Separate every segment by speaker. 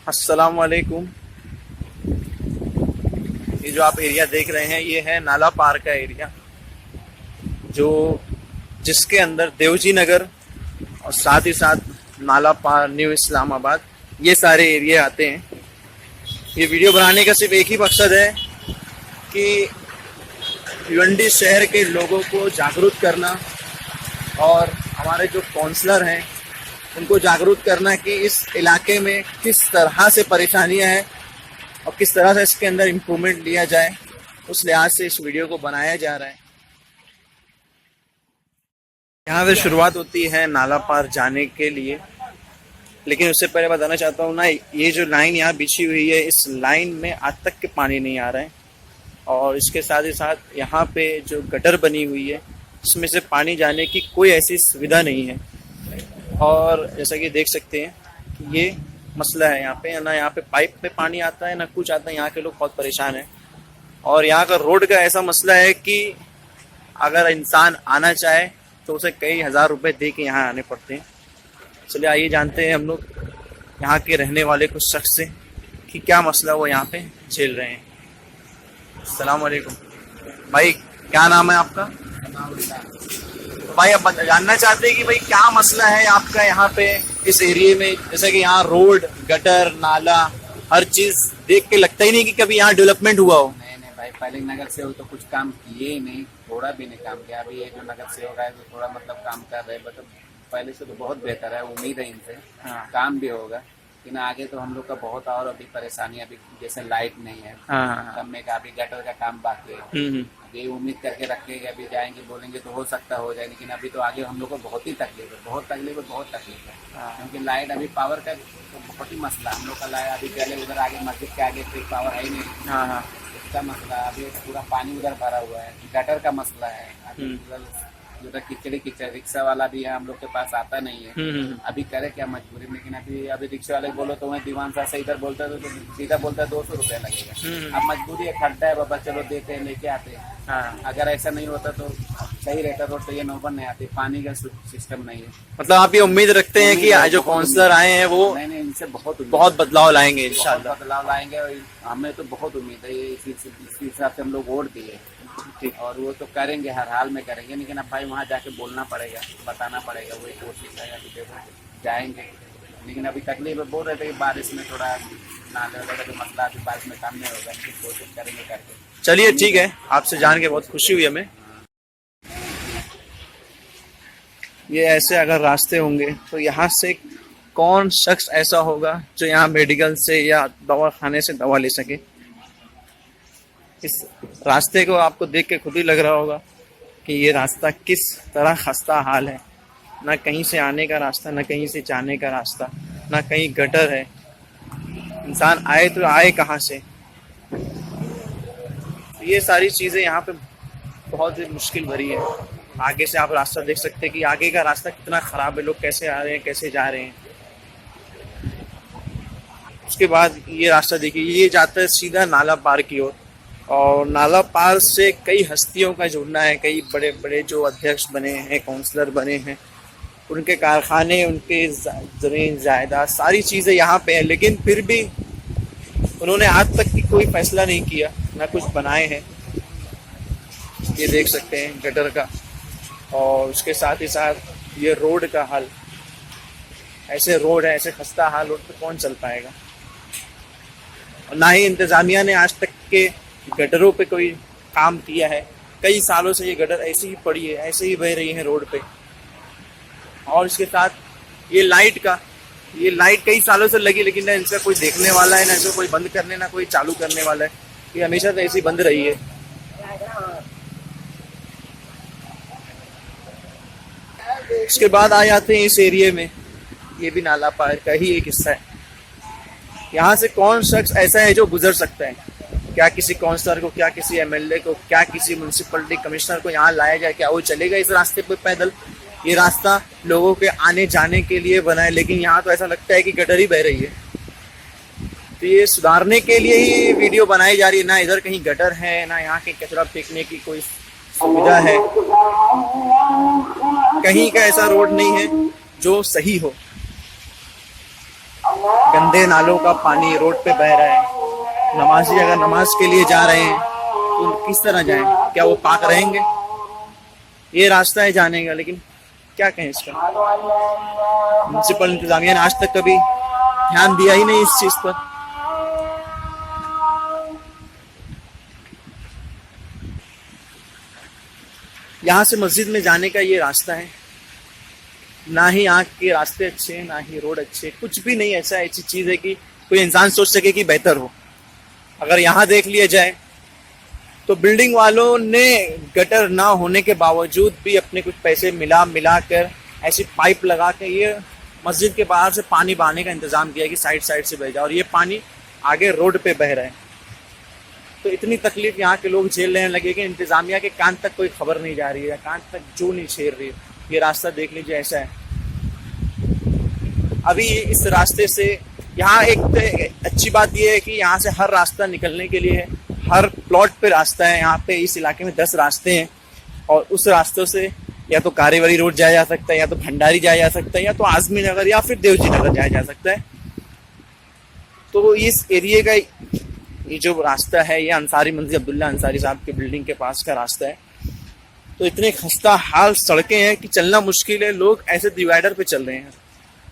Speaker 1: अस्सलाम वालेकुम। ये जो आप एरिया देख रहे हैं ये है नाला पार का एरिया, जो जिसके अंदर देवजी नगर और साथ ही साथ नाला पार, न्यू इस्लामाबाद, ये सारे एरिया आते हैं। ये वीडियो बनाने का सिर्फ एक ही मकसद है कि भिवंडी शहर के लोगों को जागरूक करना और हमारे जो काउंसलर हैं उनको जागरूक करना कि इस इलाके में किस तरह से परेशानियां हैं और किस तरह से इसके अंदर इम्प्रूवमेंट लिया जाए, उस लिहाज से इस वीडियो को बनाया जा रहा है। यहाँ से शुरुआत होती है नाला पार जाने के लिए, लेकिन उससे पहले बताना चाहता हूँ ना, ये जो लाइन यहाँ बिछी हुई है, इस लाइन में आज तक के पानी नहीं आ रहा है। और इसके साथ ही साथ यहाँ पे जो गटर बनी हुई है इसमें से पानी जाने की कोई ऐसी सुविधा नहीं है। और जैसा कि देख सकते हैं कि ये मसला है, यहाँ पे ना यहाँ पे पाइप पे पानी आता है ना कुछ आता है। यहाँ के लोग बहुत परेशान हैं। और यहाँ का रोड का ऐसा मसला है कि अगर इंसान आना चाहे तो उसे कई हज़ार रुपए दे के यहाँ आने पड़ते हैं। चलिए आइए जानते हैं हम लोग यहाँ के रहने वाले कुछ शख्स से कि क्या मसला वो यहाँ पे झेल रहे हैं। अस्सलाम वालेकुम भाई, क्या नाम है आपका? भाई अब जानना चाहते हैं कि भाई क्या मसला है आपका यहाँ पे इस एरिया में, जैसे कि यहाँ रोड, गटर, नाला, हर चीज देख के लगता ही नहीं कि कभी यहाँ डेवलपमेंट हुआ हो।
Speaker 2: नहीं भाई, पहले नगर सेवक तो कुछ काम किए ही नहीं, थोड़ा भी नहीं काम किया। अभी ये जो नगर सेवक है तो थोड़ा मतलब काम कर रहे हैं, मतलब पहले से तो बहुत बेहतर है। उम्मीद है इनसे काम भी होगा, लेकिन आगे तो हम लोग का बहुत और अभी परेशानी, अभी जैसे लाइट नहीं है, कमरे का, अभी गटर का काम बाकी है। अभी उम्मीद करके रखेंगे, अभी जाएंगे बोलेंगे तो हो सकता हो जाए, लेकिन अभी तो आगे हम लोग को बहुत ही तकलीफ है, बहुत तकलीफ है। क्योंकि लाइट अभी पावर का तो बहुत ही मसला, हम लोग का लाइट अभी पहले उधर आगे मस्जिद के आगे फिर पावर है ही नहीं, इसका मसला। अभी पूरा पानी उधर भरा हुआ है, गटर का मसला है। अभी उधर कीचड़ रिक्शा वाला भी है, हम लोग के पास आता नहीं है। अभी करे क्या मजबूरी, लेकिन अभी रिक्शा वाले बोलो तो वह दीवान सा से इधर बोलता है तो सीधा बोलता है 200 रुपया लगेगा। अब मजबूरी है, खड्डा है बाबा, चलो देते हैं, लेके आते हैं। अगर ऐसा नहीं होता तो सही रहता, रोड तो ये नौबत नहीं आती, पानी का सिस्टम नहीं है।
Speaker 1: मतलब आप ये उम्मीद रखते हैं कि जो काउंसलर आए हैं वो
Speaker 2: नहीं इनसे
Speaker 1: बहुत बदलाव लाएंगे इंशाल्लाह।
Speaker 2: बदलाव लाएंगे, हमें तो बहुत उम्मीद है। ये इसी हिसाब से हम लोग वोट दिए और वो तो करेंगे, हर हाल में करेंगे। लेकिन अब भाई वहाँ जाके बोलना पड़ेगा, बताना पड़ेगा, वही कोशिश है। अभी देखो जाएंगे, लेकिन अभी तकलीफ बोल रहे थे कि बारिश में थोड़ा नाले वगैरह का मसला, अभी बारिश में काम नहीं होगा, कोशिश करेंगे करके।
Speaker 1: चलिए ठीक है, आपसे जान के बहुत खुशी हुई हमें। ये ऐसे अगर रास्ते होंगे तो यहाँ से कौन शख्स ऐसा होगा जो यहाँ मेडिकल से या दवा खाने से दवा ले सके। इस रास्ते को आपको देख के खुद ही लग रहा होगा कि ये रास्ता किस तरह खस्ता हाल है। ना कहीं से आने का रास्ता, ना कहीं से जाने का रास्ता, ना कहीं गटर है। इंसान आए तो आए कहाँ से। ये सारी चीज़ें यहाँ पे बहुत ही मुश्किल भरी है। आगे से आप रास्ता देख सकते हैं कि आगे का रास्ता कितना ख़राब है, लोग कैसे आ रहे हैं, कैसे जा रहे हैं। उसके बाद ये रास्ता देखिए, ये जाता है सीधा नाला पार की ओर। और नाला पार से कई हस्तियों का जुड़ना है, कई बड़े बड़े जो अध्यक्ष बने हैं, काउंसलर बने हैं, उनके कारखाने, उनके ज़मीन जायदाद, सारी चीज़ें यहाँ पे हैं। लेकिन फिर भी उन्होंने आज तक की कोई फैसला नहीं किया, ना कुछ बनाए हैं। ये देख सकते हैं गटर का, और उसके साथ ही साथ ये रोड का हाल। ऐसे रोड है, ऐसे खस्ता हाल रोड पे कौन चल पाएगा। और ना ही इंतज़ामिया ने आज तक के गटरों पे कोई काम किया है। कई सालों से ये गटर ऐसे ही पड़ी है, ऐसे ही बह रही है रोड पे। और इसके साथ ये लाइट कई सालों से लगी, लेकिन ना इनका कोई देखने वाला है, ना इसे कोई बंद करने, ना कोई चालू करने वाला है। ये हमेशा से ऐसी बंद रही है। इसके बाद आ जाते हैं इस एरिया में, ये भी नाला पार का ही एक हिस्सा है। यहाँ से कौन शख्स ऐसा है जो गुजर सकता है? क्या किसी काउंसलर को, क्या किसी एमएलए को, क्या किसी म्यूनसिपलिटी कमिश्नर को यहाँ लाया जाए? क्या वो चलेगा इस रास्ते पे पैदल? ये रास्ता लोगों के आने जाने के लिए बना है, लेकिन यहाँ तो ऐसा लगता है कि गटर ही बह रही है। तो ये सुधारने के लिए ही वीडियो बनाई जा रही है। ना इधर कहीं गटर है, ना यहाँ के कचरा फेंकने की कोई सुविधा है, कहीं का ऐसा रोड नहीं है जो सही हो। गंदे नालों का पानी रोड पे बह रहा है। नमाजी अगर नमाज के लिए जा रहे हैं तो किस तरह जाएं? क्या वो पाक रहेंगे? ये रास्ता है जाने का, लेकिन क्या कहें इसका। म्यूनसिपल इंतजामिया ने आज तक कभी ध्यान दिया ही नहीं इस चीज पर। यहाँ से मस्जिद में जाने का ये रास्ता है, ना ही यहाँ के रास्ते अच्छे हैं, ना ही रोड अच्छे, कुछ भी नहीं ऐसा ऐसी चीज है कि कोई इंसान सोच सके कि बेहतर हो। अगर यहाँ देख लिया जाए तो बिल्डिंग वालों ने गटर ना होने के बावजूद भी अपने कुछ पैसे मिला कर ऐसी पाइप लगा के ये मस्जिद के बाहर से पानी बहाने का इंतजाम किया कि साइड साइड से बह जाए, और ये पानी आगे रोड पे बह रहा है। तो इतनी तकलीफ यहाँ के लोग झेल रहे हैं, लगे कि इंतजामिया के कान तक कोई खबर नहीं जा रही है, कान तक जू नहीं छेड़ रही है। ये रास्ता देख लीजिए ऐसा है। अभी इस रास्ते से यहाँ एक अच्छी बात यह है कि यहाँ से हर रास्ता निकलने के लिए है, हर प्लॉट पे रास्ता है। यहाँ पे इस इलाके में 10 रास्ते हैं, और उस रास्तों से या तो कारेवली रोड जाया जा सकता है, या तो भंडारी जाया जा सकता है, या तो आजमी नगर या फिर देवजी नगर जाया जा सकता है। तो इस एरिए का ये जो रास्ता है, ये अंसारी मंजिल अब्दुल्ला अंसारी साहब की बिल्डिंग के पास का रास्ता है। तो इतने खस्ता हाल सड़कें हैं कि चलना मुश्किल है। लोग ऐसे डिवाइडर पे चल रहे हैं,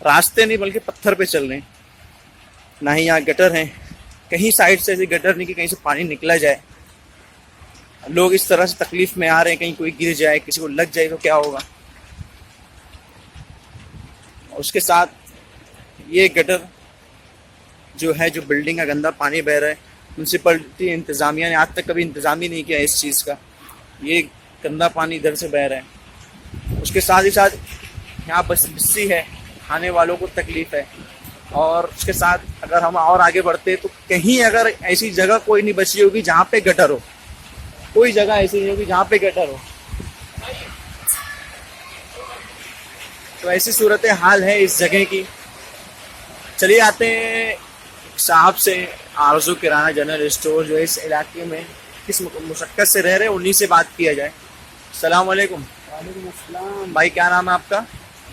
Speaker 1: रास्ते नहीं बल्कि पत्थर पे चल रहे हैं। ना ही यहाँ गटर हैं, कहीं साइड से ऐसी गटर नहीं कि कहीं से पानी निकला जाए। लोग इस तरह से तकलीफ में आ रहे हैं, कहीं कोई गिर जाए, किसी को लग जाए तो क्या होगा। उसके साथ ये गटर जो है, जो बिल्डिंग का गंदा पानी बह रहा है, म्यूनसिपलिटी इंतजामिया ने आज तक कभी इंतजाम ही नहीं किया इस चीज़ का। ये गंदा पानी इधर से बह रहा है। उसके साथ ही साथ यहाँ बस बस्ती है, खाने वालों को तकलीफ है। और उसके साथ अगर हम और आगे बढ़ते तो कहीं अगर ऐसी जगह कोई नहीं बची होगी जहाँ पे गटर हो, कोई जगह ऐसी नहीं होगी जहाँ पे गटर हो। तो ऐसी सूरत हाल है इस जगह की। चलिए आते हैं साहब से, आरज़ू किराना जनरल स्टोर जो इस इलाके में किस मुशक्क़त से रह रहे हैं, उन्हीं से बात किया जाए। अस्सलाम वालेकुम।
Speaker 3: वालेकुम अस्सलाम।
Speaker 1: भाई क्या नाम है आपका?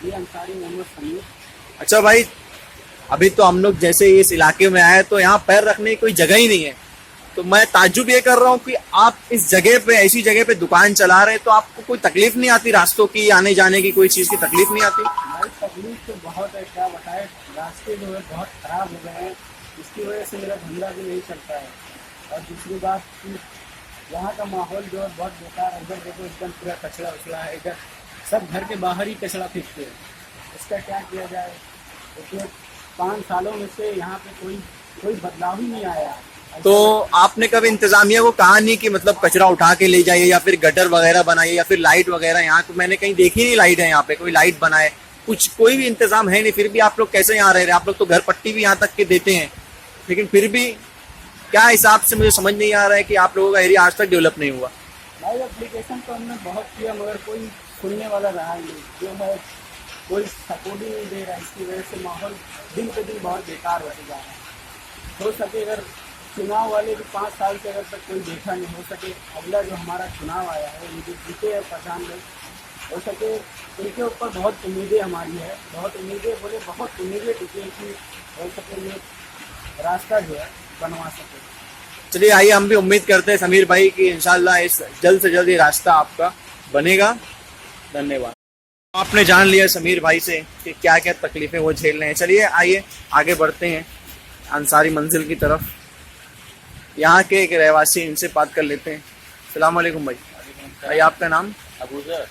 Speaker 3: ये अंसारी मोहम्मद समीर।
Speaker 1: अच्छा भाई, अभी तो हम लोग जैसे ही इस इलाके में आए तो यहाँ पैर रखने की कोई जगह ही नहीं है। तो मैं ताज्जुब ये कर रहा हूँ कि आप इस जगह पे, ऐसी जगह पे दुकान चला रहे हैं, तो आपको कोई तकलीफ नहीं आती? रास्तों की, आने जाने की कोई चीज़ की तकलीफ नहीं आती?
Speaker 3: भाई तकलीफ तो बहुत है, क्या बताए। रास्ते जो है बहुत ख़राब हो गए हैं, इसकी वजह से मेरा धंधा भी नहीं चलता है। और दूसरी बात कि यहाँ का माहौल जो है बहुत बेकार है। इधर देखो एकदम पूरा कचरा उचड़ा है, इधर सब घर के बाहर ही कचरा फेंकते हैं। इसका क्या किया जाए? इसमें 5 सालों में से यहाँ पे कोई बदलाव ही नहीं आया।
Speaker 1: तो आपने कभी इंतजामिया को कहा नहीं कि मतलब कचरा उठा के ले जाइए, या फिर गटर वगैरह बनाइए, या फिर लाइट वगैरह? यहाँ तो मैंने कहीं देखी नहीं लाइट है यहाँ पे, कोई लाइट बनाए, कुछ कोई भी इंतजाम है नहीं। फिर भी आप लोग कैसे यहाँ रह रहे हैं? आप लोग तो घर पट्टी भी यहाँ तक के देते हैं, लेकिन फिर भी क्या हिसाब से, मुझे समझ नहीं आ रहा है कि आप लोगों का एरिया आज तक डेवलप नहीं हुआ।
Speaker 3: भाई एप्लीकेशन तो हमने बहुत किया, मगर कोई सुनने वाला रहा नहीं। जो है कोई सपोर्ट ही नहीं दे रहा। इसकी वजह से माहौल दिन पे दिन बहुत बेकार होते जा रहा है। हो सके अगर चुनाव वाले भी 5 साल से अगर तक कोई देखा नहीं, हो सके अगला जो हमारा चुनाव आया है, उनके जीते हैं प्रधान लोग, हो सके इनके ऊपर बहुत उम्मीदें हमारी है, बहुत उम्मीदें बोले बहुत उम्मीदें टिकी कि हो सके ये रास्ता जो है बनवा सके।
Speaker 1: चलिए आइए, हम भी उम्मीद करते हैं समीर भाई कि इंशाल्लाह इस जल्द से जल्द ये रास्ता आपका बनेगा। धन्यवाद। आपने जान लिया समीर भाई से कि क्या क्या तकलीफें वो झेल रहे हैं। चलिए आइए आगे बढ़ते हैं अंसारी मंजिल की तरफ। यहाँ के एक रहवासी, इनसे बात कर लेते हैं। अस्सलाम वालेकुम भाई। भाई आपका नाम?
Speaker 2: अबूजर।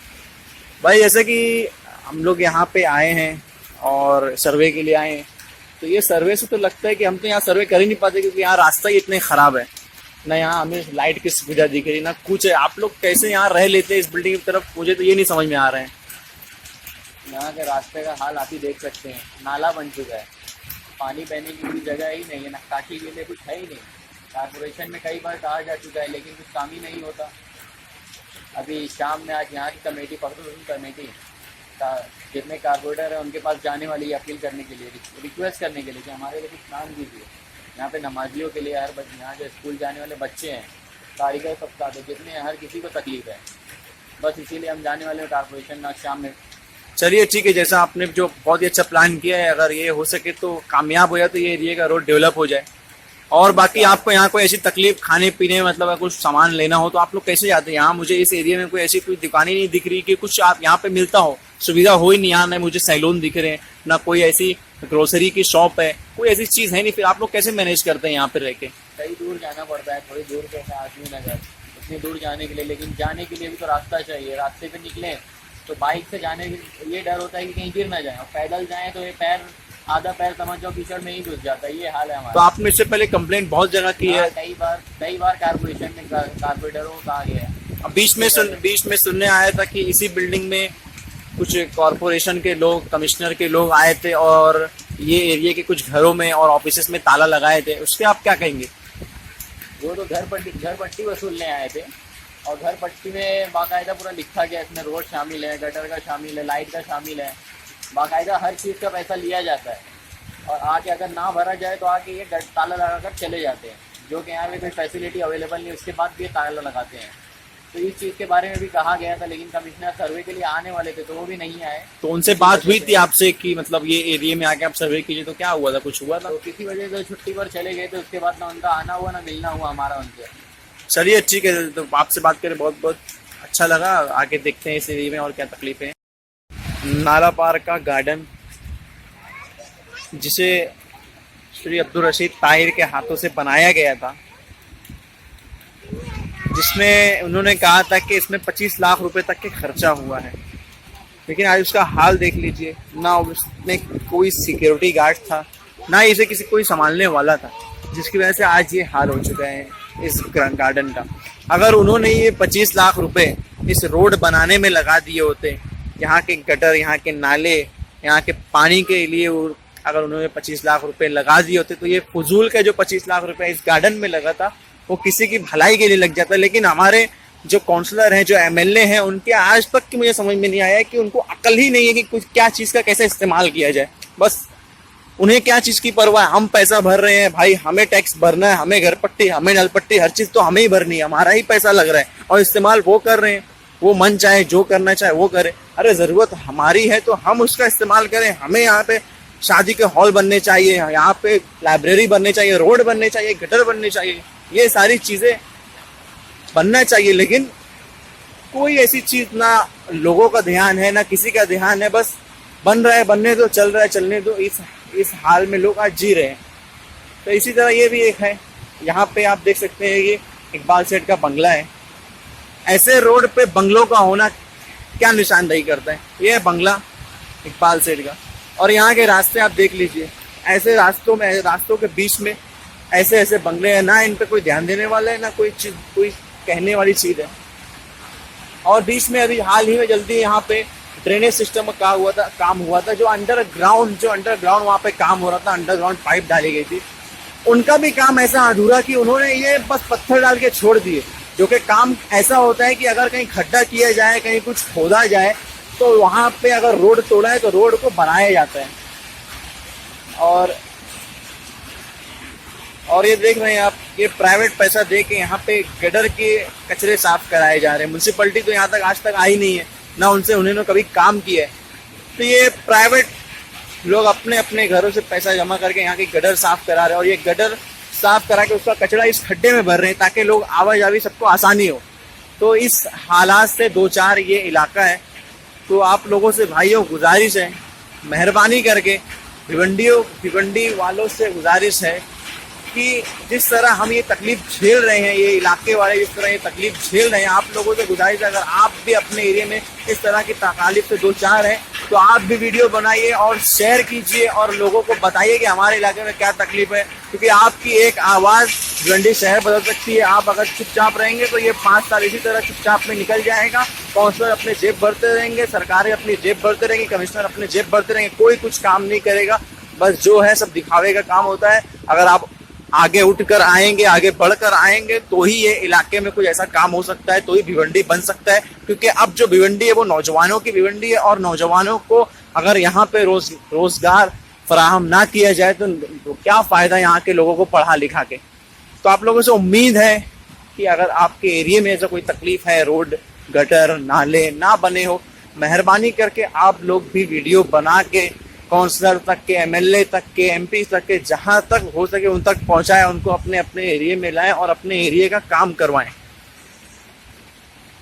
Speaker 1: भाई जैसे कि हम लोग यहाँ पे आए हैं और सर्वे के लिए आए हैं, तो ये सर्वे से तो लगता है कि हम तो यहाँ सर्वे कर ही नहीं पाते, क्योंकि यहाँ रास्ता ही इतने ख़राब है। ना यहाँ हमें लाइट की सुविधा दिख रही, ना कुछ है। आप लोग कैसे यहाँ रह लेते हैं इस बिल्डिंग की तरफ? मुझे तो ये नहीं समझ में आ रहा है।
Speaker 2: यहाँ के रास्ते का हाल आप ही देख सकते हैं, नाला बन चुका है, पानी बहने की कोई जगह ही नहीं है, नक्काशी के लिए कुछ है ही नहीं। कारपोरेशन में कई बार कहा जा चुका है, लेकिन कुछ काम ही नहीं होता। अभी शाम में आज यहाँ की कमेटी, पब्लिक कमेटी का जितने कारपोरेटर हैं उनके पास जाने वाली है अपील करने के लिए, रिक्वेस्ट करने के लिए कि हमारे लिए कुछ काम कीजिए। यहाँ पे नमाजियों के लिए, हर बच्चे, यहाँ जो स्कूल जाने वाले बच्चे हैं, कारीगर तबका, तो जितने हर किसी को तकलीफ है, बस इसीलिए हम जाने वाले हैं कारपोरेशन आज शाम में।
Speaker 1: चलिए ठीक है, जैसा आपने जो बहुत ही अच्छा प्लान किया है, अगर ये हो सके तो कामयाब हो जाए तो ये एरिया का रोड डेवलप हो जाए। और बाकी आपको यहाँ कोई ऐसी तकलीफ खाने पीने मतलब अगर कुछ सामान लेना हो तो आप लोग कैसे जाते हैं? यहाँ मुझे इस एरिया में कोई ऐसी कोई दुकानें नहीं दिख रही कि कुछ आप यहाँ पे मिलता हो, सुविधा हो ही नहीं। यहाँ ना मुझे सैलून दिख रहे हैं, ना कोई ऐसी ग्रोसरी की शॉप है, कोई ऐसी चीज़ है नहीं। फिर आप लोग कैसे मैनेज करते हैं यहाँ पे रह के?
Speaker 3: कई दूर जाना पड़ता है, थोड़ी दूर पे है आदमी नगर, उतनी दूर जाने के लिए, लेकिन जाने के लिए भी तो रास्ता चाहिए। रास्ते पे निकले तो बाइक से जाने के ये डर होता है कि कहीं गिर ना जाए, और पैदल जाएं तो ये पैर आधा पैर समझ जाओ कीचड़ में ही घुस जाता है। ये हाल है हमारा।
Speaker 1: तो आपने इससे पहले कंप्लेंट बहुत जगह की है?
Speaker 3: कई बार कारपोरेशन ने कारपोरेटरों को कहा गया है।
Speaker 1: अब बीच में सुनने आया था कि इसी बिल्डिंग में कुछ कॉरपोरेशन के लोग, कमिश्नर के लोग आए थे और ये एरिया के कुछ घरों में और ऑफिसेस में ताला लगाए थे, उसके आप क्या कहेंगे?
Speaker 3: वो तो घर पट्टी वसूलने आए थे, और घर पट्टी में बाकायदा पूरा लिखा गया, इसमें रोड शामिल है, गटर का शामिल है, लाइट का शामिल है, बाकायदा हर चीज़ का पैसा लिया जाता है। और आके अगर ना भरा जाए तो आके ये ताला लगा कर चले जाते हैं, जो कि यहाँ पे कोई फैसिलिटी अवेलेबल नहीं, उसके बाद भी ये ताला लगाते हैं। तो इस चीज़ के बारे में भी कहा गया था, लेकिन कमिश्नर सर्वे के लिए आने वाले थे तो वो भी नहीं आए।
Speaker 1: तो उनसे बात हुई थी आपसे कि मतलब ये एरिया में आके आप सर्वे कीजिए, तो क्या हुआ था? कुछ हुआ था?
Speaker 3: तो किसी वजह से छुट्टी पर चले गए थे, उसके बाद ना उनका आना हुआ ना मिलना हुआ हमारा उनसे।
Speaker 1: चलिए ठीक है, तो आपसे बात करके बहुत बहुत अच्छा लगा। आगे देखते हैं इस एरिया में और क्या तकलीफें हैं। नाला पार का गार्डन, जिसे श्री अब्दुल रशीद ताहिर के हाथों से बनाया गया था, जिसमें उन्होंने कहा था कि इसमें 25 लाख रुपए तक के खर्चा हुआ है, लेकिन आज उसका हाल देख लीजिए। ना उसमें कोई सिक्योरिटी गार्ड था, ना इसे किसी कोई संभालने वाला था, जिसकी वजह से आज ये हाल हो चुका है इस गार्डन का। अगर उन्होंने ये 25 लाख रुपए इस रोड बनाने में लगा दिए होते, यहाँ के गटर, यहाँ के नाले, यहाँ के पानी के लिए अगर उन्होंने 25 लाख रुपए लगा दिए होते, तो ये फजूल का जो 25 लाख रुपए इस गार्डन में लगा था वो किसी की भलाई के लिए लग जाता। लेकिन हमारे जो काउंसलर हैं, जो एमएलए हैं, उनके आज तक की मुझे समझ में नहीं आया है कि उनको अकल ही नहीं है कि कुछ क्या चीज़ का कैसे इस्तेमाल किया जाए। बस उन्हें क्या चीज़ की परवाह है? हम पैसा भर रहे हैं भाई, हमें टैक्स भरना है, हमें घर पट्टी, हमें नल पट्टी, हर चीज़ तो हमें ही भरनी है, हमारा ही पैसा लग रहा है, और इस्तेमाल वो कर रहे हैं। वो मन चाहे जो करना चाहे वो करे। अरे ज़रूरत हमारी है तो हम उसका इस्तेमाल करें। हमें यहाँ पे शादी के हॉल बनने चाहिए, यहाँ पे लाइब्रेरी बनने चाहिए, रोड बनने चाहिए, गटर बनने चाहिए, ये सारी चीज़ें बनना चाहिए। लेकिन कोई ऐसी चीज़ ना लोगों का ध्यान है, ना किसी का ध्यान है। बस बन रहा है, बनने दो, चल रहा है, चलने दो। इस हाल में लोग आज जी रहे हैं। तो इसी तरह ये भी एक है, यहाँ पे आप देख सकते हैं, ये इकबाल सेठ का बंगला है। ऐसे रोड पे बंगलों का होना क्या निशानदेही करता है? ये है बंगला इकबाल सेठ का। और यहाँ के रास्ते आप देख लीजिए, ऐसे रास्तों के बीच में ऐसे ऐसे बंगले हैं, ना इन पे कोई ध्यान देने वाला है, ना कोई कहने वाली चीज़ है। और बीच में अभी हाल ही में जल्दी यहाँ पे ड्रेनेज सिस्टम का काम हुआ था, जो अंडरग्राउंड वहाँ पे काम हो रहा था, अंडरग्राउंड पाइप डाली गई थी। उनका भी काम ऐसा अधूरा कि उन्होंने ये बस पत्थर डाल के छोड़ दिए। जो कि काम ऐसा होता है कि अगर कहीं खड्डा किया जाए, कहीं कुछ खोदा जाए, तो वहाँ पे अगर रोड तोड़ा है तो रोड को बनाया जाता है। और ये देख रहे हैं आप, ये प्राइवेट पैसा दे के यहाँ पे गटर के कचरे साफ कराए जा रहे हैं। म्यूनसिपैलिटी तो यहाँ तक आज तक आई नहीं है, ना उन्होंने कभी काम किया है। तो ये प्राइवेट लोग अपने अपने घरों से पैसा जमा करके यहाँ की गटर साफ करा रहे हैं, और ये गटर साफ करा के उसका कचरा इस खड्डे में भर रहे हैं ताकि लोग आवाजाही सबको आसानी हो। तो इस हालात से दो चार ये इलाका है। तो आप लोगों से भाइयों गुजारिश है, मेहरबानी करके भिवंडी वालों से गुजारिश है कि जिस तरह हम ये तकलीफ झेल रहे हैं, ये इलाके वाले जिस तरह ये तकलीफ झेल रहे हैं, आप लोगों से गुजारिश है, अगर आप भी अपने एरिया में इस तरह की तकलीफ से दो चार हैं तो आप भी वीडियो बनाइए और शेयर कीजिए और लोगों को बताइए कि हमारे इलाके में क्या तकलीफ है। क्योंकि आपकी एक आवाज़ भिवंडी शहर बदल सकती है। आप अगर चुपचाप रहेंगे तो ये 5 साल इसी तरह चुपचाप में निकल जाएगा। काउंसलर अपने जेब भरते रहेंगे, सरकारें अपनी जेब भरते रहेंगी, कमिश्नर अपने जेब भरते रहेंगे, कोई कुछ काम नहीं करेगा। बस जो है सब दिखावे का काम होता है। अगर आप आगे उठकर आएंगे, आगे बढ़कर आएंगे, तो ही ये इलाके में कुछ ऐसा काम हो सकता है, तो ही भिवंडी बन सकता है। क्योंकि अब जो भिवंडी है वो नौजवानों की भिवंडी है, और नौजवानों को अगर यहाँ पे रोजगार फराहम ना किया जाए तो क्या फ़ायदा यहाँ के लोगों को पढ़ा लिखा के। तो आप लोगों से उम्मीद है कि अगर आपके एरिया में ऐसा कोई तकलीफ है, रोड गटर नाले ना बने हो, मेहरबानी करके आप लोग भी वीडियो बना के काउंसलर तक के, एमएलए तक के, एमपी तक के, जहां तक हो सके उन तक पहुंचाएं, उनको अपने अपने एरिया में लाएं और अपने एरिया का काम करवाएं।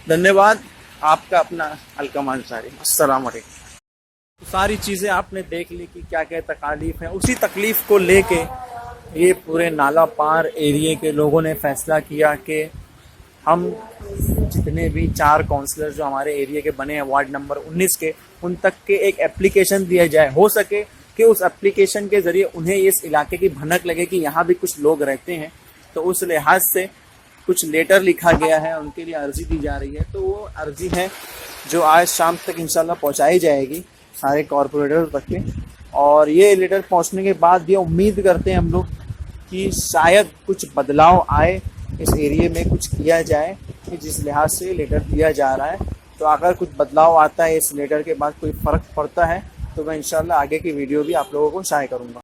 Speaker 1: धन्यवाद। आपका अपना अलकम अंसारी। अस्सलाम वालेकुम। सारी चीज़ें आपने देख ली कि क्या क्या तकलीफ है। उसी तकलीफ को लेके ये पूरे नाला पार एरिया के लोगों ने फैसला किया कि हम जितने भी 4 काउंसलर जो हमारे एरिया के बने हैं वार्ड नंबर 19 के, उन तक के एक एप्लीकेशन दिया जाए। हो सके कि उस एप्लीकेशन के ज़रिए उन्हें इस इलाके की भनक लगे कि यहाँ भी कुछ लोग रहते हैं, तो उस लिहाज से कुछ लेटर लिखा गया है, उनके लिए अर्जी दी जा रही है। तो वो अर्जी है जो आज शाम तक इंशाल्लाह पहुँचाई जाएगी सारे कॉरपोरेटर तक के। और ये लेटर पहुँचने के बाद ये उम्मीद करते हैं हम लोग कि शायद कुछ बदलाव आए, इस एरिया में कुछ किया जाए कि जिस लिहाज से लेटर दिया जा रहा है। तो अगर कुछ बदलाव आता है, इस लेटर के बाद कोई फ़र्क पड़ता है, तो मैं इंशाल्लाह आगे की वीडियो भी आप लोगों को शाये करूँगा।